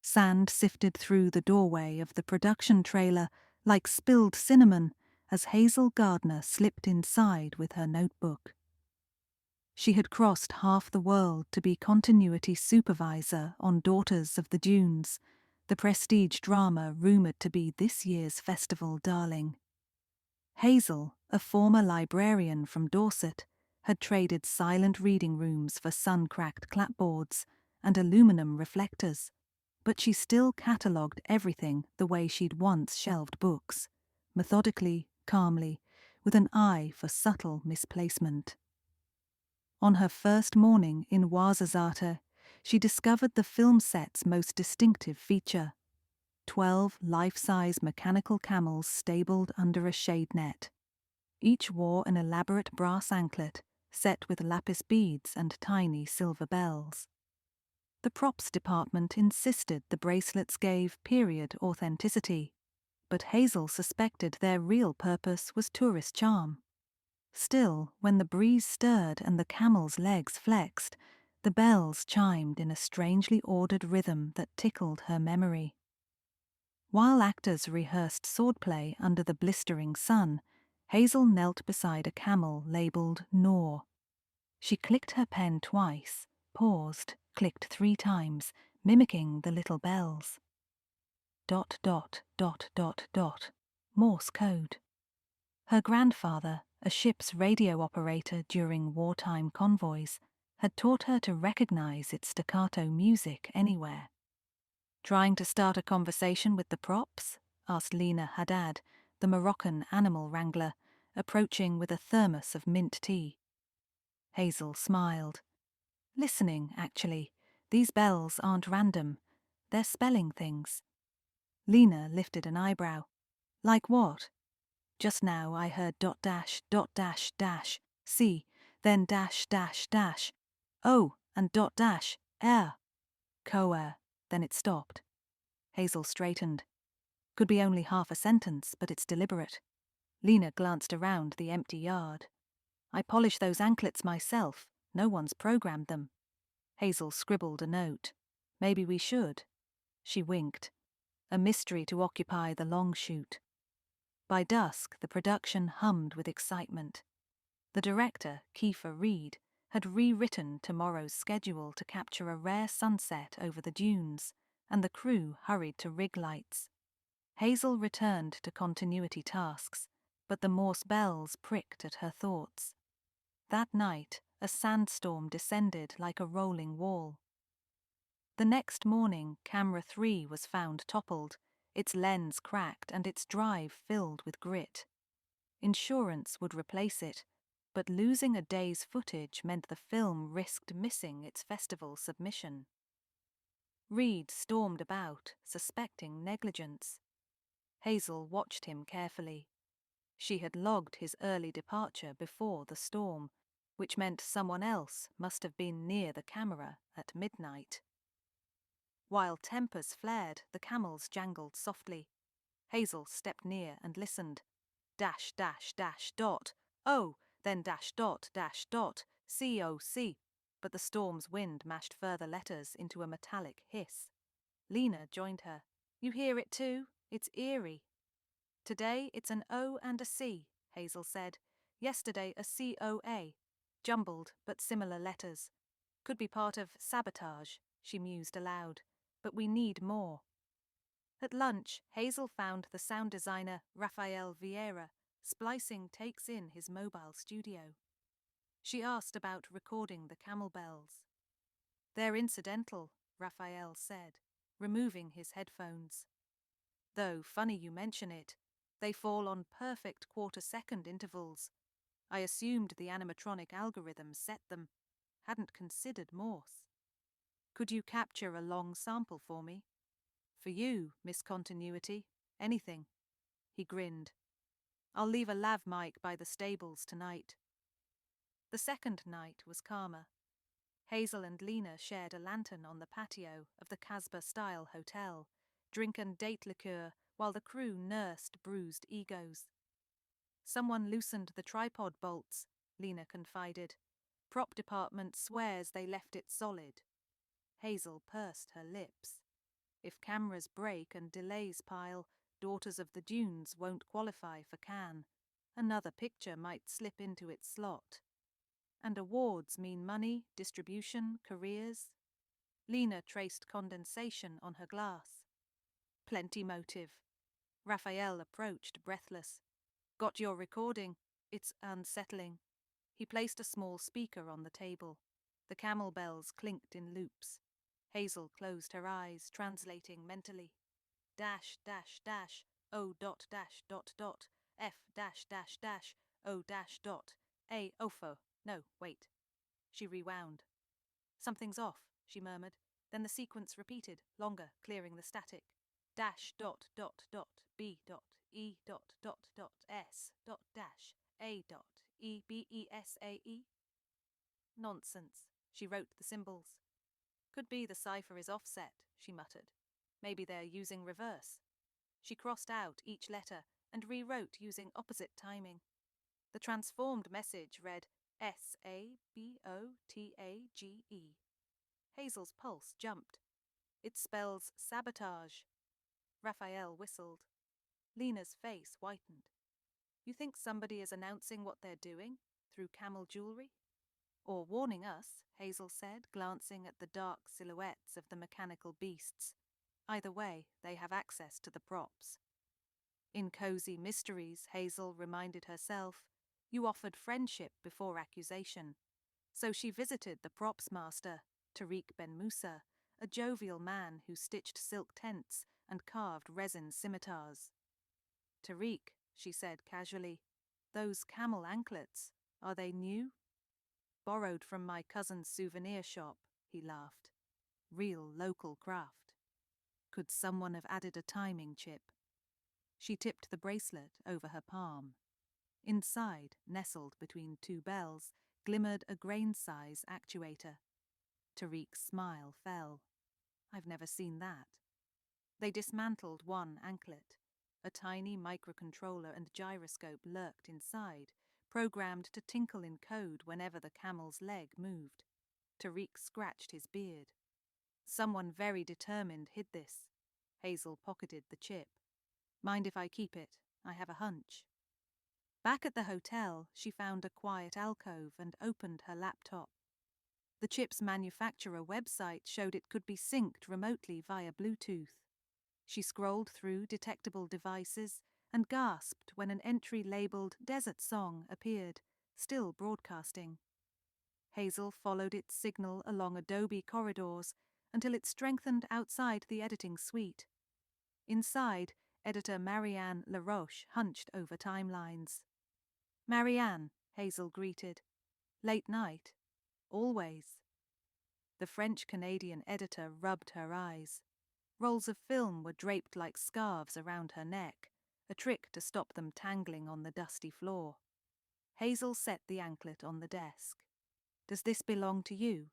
Sand sifted through the doorway of the production trailer like spilled cinnamon as Hazel Gardner slipped inside with her notebook. She had crossed half the world to be continuity supervisor on Daughters of the Dunes, the prestige drama rumoured to be this year's festival darling. Hazel, a former librarian from Dorset, had traded silent reading rooms for sun-cracked clapboards and aluminum reflectors, but she still catalogued everything the way she'd once shelved books, methodically, calmly, with an eye for subtle misplacement. On her first morning in Ouarzazate, she discovered the film set's most distinctive feature: 12 life-size mechanical camels stabled under a shade net. Each wore an elaborate brass anklet set with lapis beads and tiny silver bells. The props department insisted the bracelets gave period authenticity, but Hazel suspected their real purpose was tourist charm. Still, when the breeze stirred and the camel's legs flexed, the bells chimed in a strangely ordered rhythm that tickled her memory. While actors rehearsed swordplay under the blistering sun, Hazel knelt beside a camel labelled Noor. She clicked her pen twice, paused, clicked 3 times, mimicking the little bells. Dot, dot, dot, dot, dot. Morse code. Her grandfather, a ship's radio operator during wartime convoys, had taught her to recognize its staccato music anywhere. "Trying to start a conversation with the props?" asked Lena Haddad, the Moroccan animal wrangler, approaching with a thermos of mint tea. Hazel smiled. "Listening, actually. These bells aren't random. They're spelling things." Lena lifted an eyebrow. "Like what?" "Just now I heard dot dash, C, then dash dash dash. Oh, and dot dash, air. Co-air." Then it stopped. Hazel straightened. "Could be only half a sentence, but it's deliberate." Lena glanced around the empty yard. "I polish those anklets myself. No one's programmed them." Hazel scribbled a note. "Maybe we should." She winked. A mystery to occupy the long shoot. By dusk, the production hummed with excitement. The director, Kiefer Reed, had rewritten tomorrow's schedule to capture a rare sunset over the dunes, and the crew hurried to rig lights. Hazel returned to continuity tasks, but the Morse bells pricked at her thoughts. That night, a sandstorm descended like a rolling wall. The next morning, camera 3 was found toppled, its lens cracked and its drive filled with grit. Insurance would replace it, but losing a day's footage meant the film risked missing its festival submission. Reed stormed about, suspecting negligence. Hazel watched him carefully. She had logged his early departure before the storm, which meant someone else must have been near the camera at midnight. While tempers flared, the camels jangled softly. Hazel stepped near and listened. Dash, dash, dash, dot. Oh, then dash, dot, COC. But the storm's wind mashed further letters into a metallic hiss. Lena joined her. "You hear it too? It's eerie." "Today it's an O and a C," Hazel said. "Yesterday a COA. Jumbled, but similar letters. Could be part of Sabotage," she mused aloud. "But we need more." At lunch, Hazel found the sound designer Rafael Vieira splicing takes in his mobile studio. She asked about recording the camel bells. "They're incidental," Rafael said, removing his headphones. "Though, funny you mention it, they fall on perfect quarter-second intervals. I assumed the animatronic algorithm set them. Hadn't considered Morse. Could you capture a long sample for me?" "For you, Miss Continuity, anything." He grinned. "I'll leave a lav mic by the stables tonight." The second night was calmer. Hazel and Lena shared a lantern on the patio of the Casbah-style hotel, drinking date liqueur while the crew nursed bruised egos. "Someone loosened the tripod bolts," Lena confided. "Prop department swears they left it solid." Hazel pursed her lips. If cameras break and delays pile, Daughters of the Dunes won't qualify for Cannes. Another picture might slip into its slot. And awards mean money, distribution, careers. Lena traced condensation on her glass. Plenty motive. Raphael approached, breathless. Got your recording? It's unsettling. He placed a small speaker on the table. The Camel bells clinked in loops. Hazel closed her eyes, translating mentally. Dash, dash, dash, O dot dash dot dot, F dash dash dash, O dash dot, A ofo. No, wait. She rewound. Something's off, she murmured. Then the sequence repeated, longer, clearing the static. Dash dot dot dot, B dot, E dot dot dot, S dot dash, A dot, E B E S A E. Nonsense. She wrote the symbols. Could be the cipher is offset, she muttered. Maybe they're using reverse. She crossed out each letter and rewrote using opposite timing. The transformed message read Sabotage. Hazel's pulse jumped. It spells sabotage. Raphael whistled. Lena's face whitened. You think somebody is announcing what they're doing through Camel jewelry? Or warning us, Hazel said, glancing at the dark silhouettes of the mechanical beasts. Either way, they have access to the props. In Cozy Mysteries, Hazel reminded herself, you offered friendship before accusation. So she visited the props master, Tariq Ben Musa, a jovial man who stitched silk tents and carved resin scimitars. Tariq, she said casually, those camel anklets, are they new? Borrowed from my cousin's souvenir shop, he laughed. Real local craft. Could someone have added a timing chip? She tipped the bracelet over her palm. Inside, nestled between two bells, glimmered a grain-size actuator. Tariq's smile fell. I've never seen that. They dismantled one anklet. A tiny microcontroller and gyroscope lurked inside, programmed to tinkle in code whenever the camel's leg moved. Tariq scratched his beard. Someone very determined hid this. Hazel pocketed the chip. Mind if I keep it? I have a hunch. Back at the hotel, she found a quiet alcove and opened her laptop. The chip's manufacturer website showed it could be synced remotely via Bluetooth. She scrolled through detectable devices and gasped when an entry labeled Desert Song appeared, still broadcasting. Hazel followed its signal along Adobe corridors until it strengthened outside the editing suite. Inside, editor Marianne LaRoche hunched over timelines. Marianne, Hazel greeted. Late night? Always. The French-Canadian editor rubbed her eyes. Rolls of film were draped like scarves around her neck, a trick to stop them tangling on the dusty floor. Hazel set the anklet on the desk. Does this belong to you?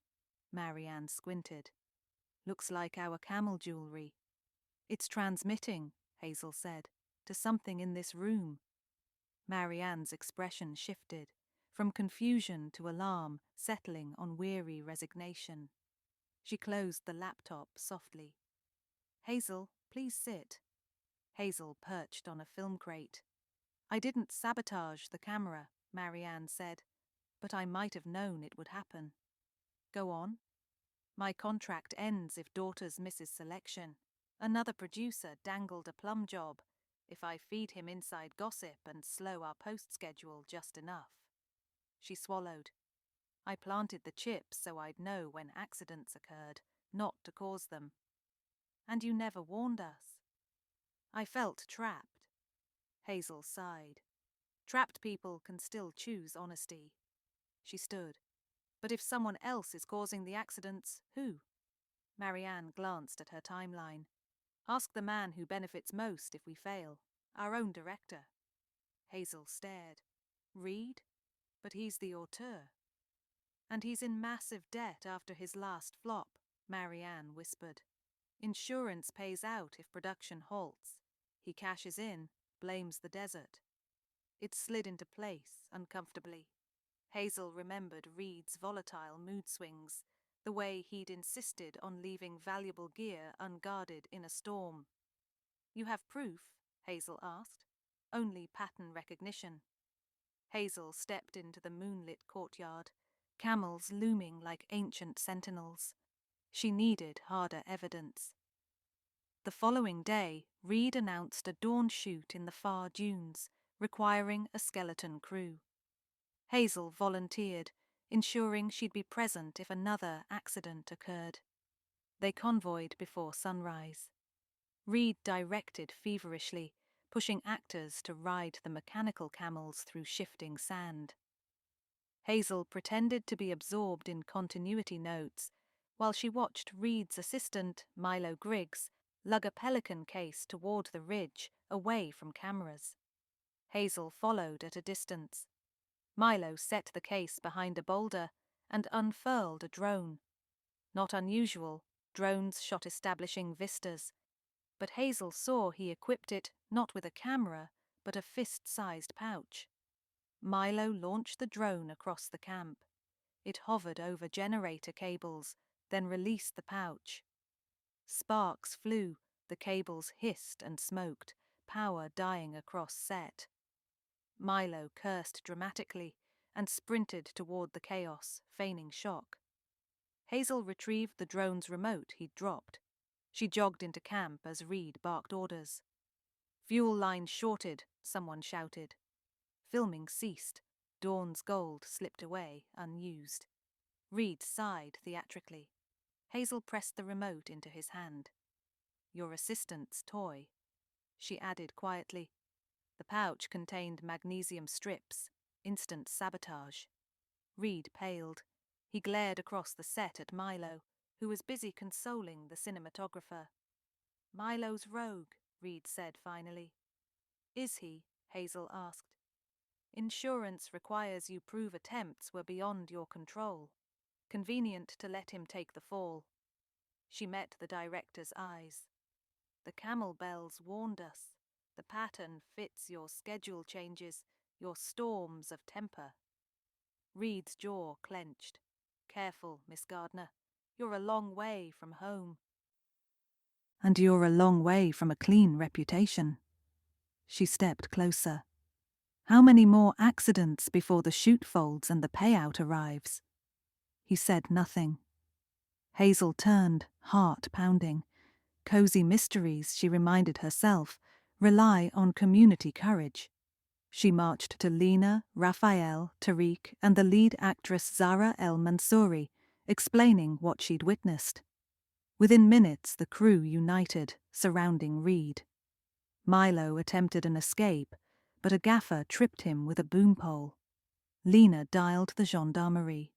Marianne squinted. Looks like our camel jewelry. It's transmitting, Hazel said, to something in this room. Marianne's expression shifted, from confusion to alarm, settling on weary resignation. She closed the laptop softly. Hazel, please sit. Hazel perched on a film crate. I didn't sabotage the camera, Marianne said, but I might have known it would happen. Go on. My contract ends if Daughters misses selection. Another producer dangled a plum job if I feed him inside gossip and slow our post schedule just enough. She swallowed. I planted the chips so I'd know when accidents occurred, not to cause them. And you never warned us. I felt trapped. Hazel sighed. Trapped people can still choose honesty. She stood. But if someone else is causing the accidents, who? Marianne glanced at her timeline. Ask the man who benefits most if we fail. Our own director. Hazel stared. Reed? But he's the auteur. And he's in massive debt after his last flop, Marianne whispered. Insurance pays out if production halts. He cashes in, blames the desert. It slid into place uncomfortably. Hazel remembered Reed's volatile mood swings, the way he'd insisted on leaving valuable gear unguarded in a storm. "You have proof?" Hazel asked. "Only pattern recognition." Hazel stepped into the moonlit courtyard, camels looming like ancient sentinels. She needed harder evidence. The following day, Reed announced a dawn shoot in the far dunes, requiring a skeleton crew. Hazel volunteered, ensuring she'd be present if another accident occurred. They convoyed before sunrise. Reed directed feverishly, pushing actors to ride the mechanical camels through shifting sand. Hazel pretended to be absorbed in continuity notes while she watched Reed's assistant, Milo Griggs, lug a pelican case toward the ridge, away from cameras. Hazel followed at a distance. Milo set the case behind a boulder and unfurled a drone. Not unusual, drones shot establishing vistas, but Hazel saw he equipped it not with a camera, but a fist-sized pouch. Milo launched the drone across the camp. It hovered over generator cables, then released the pouch. Sparks flew, the cables hissed and smoked, power dying across set. Milo cursed dramatically and sprinted toward the chaos, feigning shock. Hazel retrieved the drone's remote he'd dropped. She jogged into camp as Reed barked orders. "Fuel line shorted," someone shouted. Filming ceased. Dawn's gold slipped away, unused. Reed sighed theatrically. Hazel pressed the remote into his hand. "Your assistant's toy," she added quietly. The pouch contained magnesium strips, instant sabotage. Reed paled. He glared across the set at Milo, who was busy consoling the cinematographer. "Milo's rogue," Reed said finally. "Is he?" Hazel asked. "Insurance requires you prove attempts were beyond your control. Convenient to let him take the fall." She met the director's eyes. "The Camel bells warned us. The pattern fits your schedule changes, your storms of temper." Reed's jaw clenched. "Careful, Miss Gardner. You're a long way from home." "And you're a long way from a clean reputation." She stepped closer. "How many more accidents before the chute folds and the payout arrives?" He said nothing. Hazel turned, heart pounding. Cozy mysteries, she reminded herself, rely on community courage. She marched to Lena, Raphael, Tariq, and the lead actress Zara El Mansouri, explaining what she'd witnessed. Within minutes, the crew united, surrounding Reed. Milo attempted an escape, but a gaffer tripped him with a boom pole. Lena dialed the gendarmerie.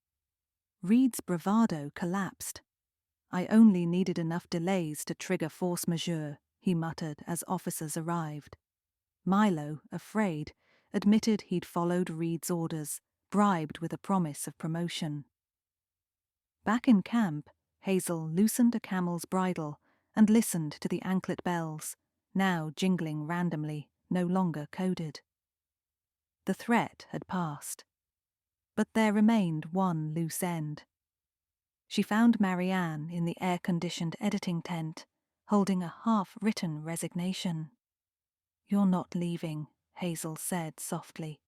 Reed's bravado collapsed. "I only needed enough delays to trigger force majeure," he muttered as officers arrived. Milo, afraid, admitted he'd followed Reed's orders, bribed with a promise of promotion. Back in camp, Hazel loosened a camel's bridle and listened to the anklet bells, now jingling randomly, no longer coded. The threat had passed. But there remained one loose end. She found Marianne in the air-conditioned editing tent, holding a half-written resignation. "You're not leaving," Hazel said softly.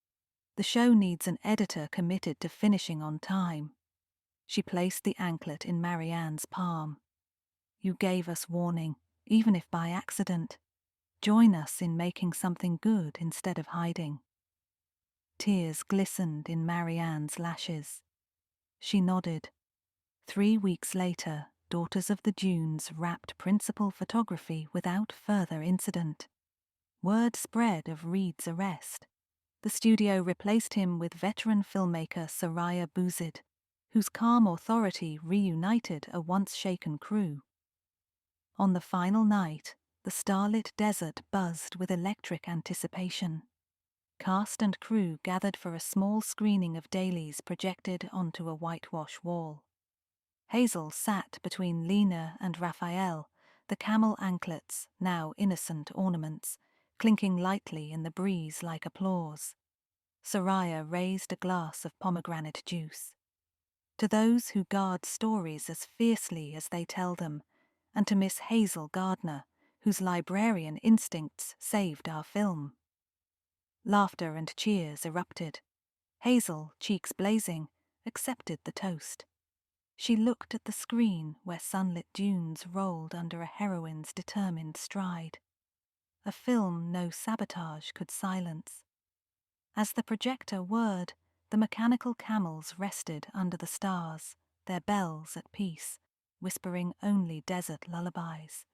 "The show needs an editor committed to finishing on time." She placed the anklet in Marianne's palm. "You gave us warning, even if by accident. Join us in making something good instead of hiding." Tears glistened in Marianne's lashes. She nodded. 3 weeks later, Daughters of the Dunes wrapped principal photography without further incident. Word spread of Reed's arrest. The studio replaced him with veteran filmmaker Soraya Bouzid, whose calm authority reunited a once-shaken crew. On the final night, the starlit desert buzzed with electric anticipation. Cast and crew gathered for a small screening of dailies projected onto a whitewash wall. Hazel sat between Lena and Raphael, the camel anklets, now innocent ornaments, clinking lightly in the breeze like applause. Soraya raised a glass of pomegranate juice. To those who guard stories as fiercely as they tell them, and to Miss Hazel Gardner, whose librarian instincts saved our film. Laughter and cheers erupted. Hazel, cheeks blazing, accepted the toast. She looked at the screen where sunlit dunes rolled under a heroine's determined stride. A film no Sabotage could silence. As the projector whirred, the mechanical camels rested under the stars, their bells at peace, whispering only desert lullabies.